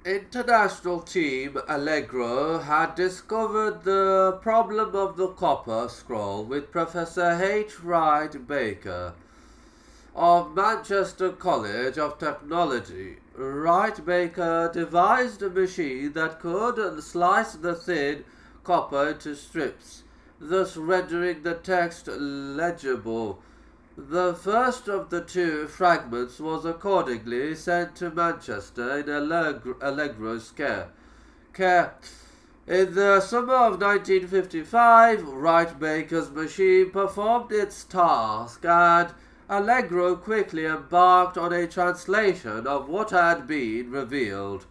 International team Allegro had discovered the problem of the copper scroll with Professor H. Wright Baker of Manchester College of Technology. Wright Baker devised a machine that could slice the thin copper into strips, thus rendering the text legible. The first of the two fragments was accordingly sent to Manchester in Allegro's care. In the summer of 1955, Wright Baker's machine performed its task, and Allegro quickly embarked on a translation of what had been revealed.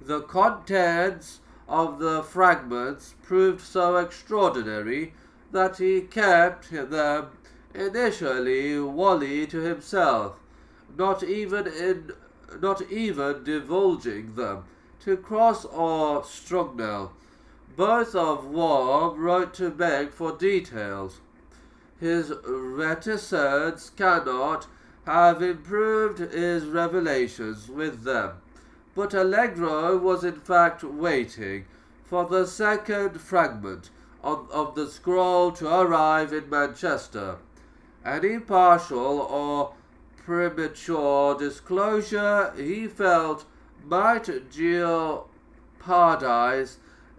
The contents of the fragments proved so extraordinary that he kept them initially wholly to himself, not even divulging them to Cross or Strugnell, both of whom wrote to beg for details. His reticence cannot have improved his revelations with them, but Allegro was in fact waiting for the second fragment of the scroll to arrive in Manchester. Any partial or premature disclosure, he felt, might jeopardize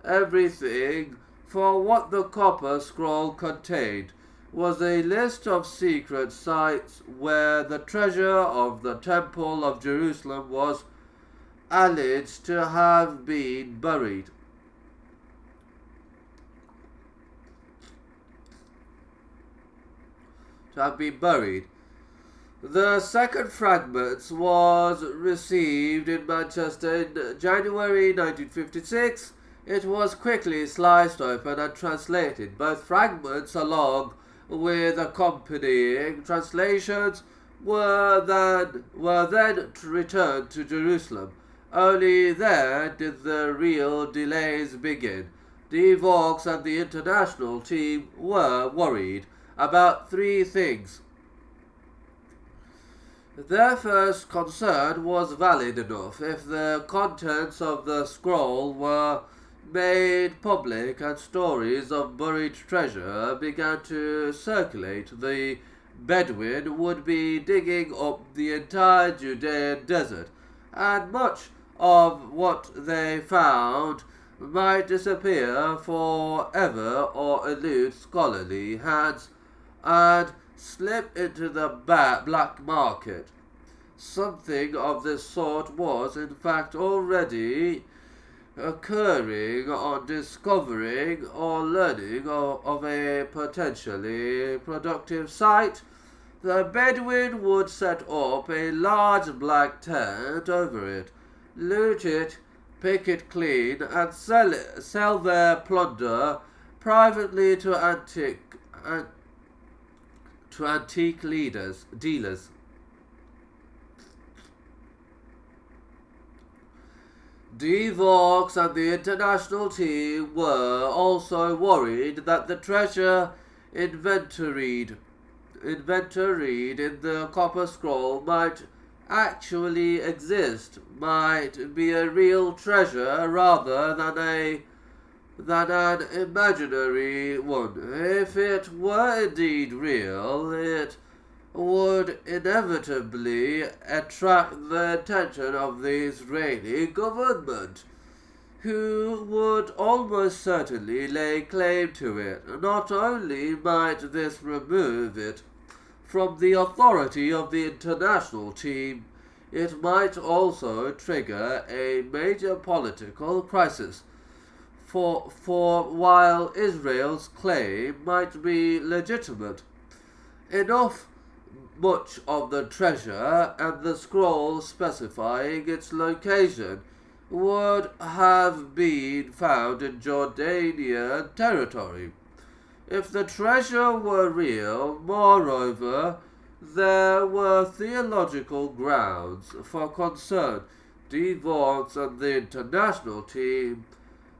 everything, for what the copper scroll contained was a list of secret sites where the treasure of the Temple of Jerusalem was alleged to have been buried. The second fragment was received in Manchester in January 1956. It was quickly sliced open and translated. Both fragments, along with accompanying translations, were then returned to Jerusalem. Only there did the real delays begin. De Vaux and the international team were worried about three things. Their first concern was valid enough. If the contents of the scroll were made public and stories of buried treasure began to circulate, the Bedouin would be digging up the entire Judean desert, and much of what they found might disappear forever or elude scholarly hands and slip into the black market. Something of this sort was, in fact, already occurring on discovering or learning of a potentially productive site. The Bedouin would set up a large black tent over it, loot it, pick it clean, and sell their plunder privately to antique dealers. De Vaux and the international team were also worried that the treasure inventoried in the copper scroll might actually exist, might be a real treasure rather than an imaginary one. If it were indeed real, it would inevitably attract the attention of the Israeli government, who would almost certainly lay claim to it. Not only might this remove it from the authority of the international team, it might also trigger a major political crisis. For while Israel's claim might be legitimate enough, much of the treasure and the scroll specifying its location would have been found in Jordanian territory. If the treasure were real, moreover, there were theological grounds for concern. De Vaux and the international team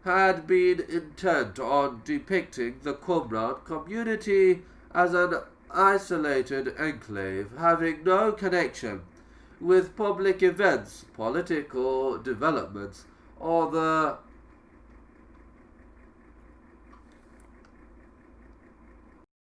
had been intent on depicting the Qumran community as an isolated enclave having no connection with public events, political developments, or the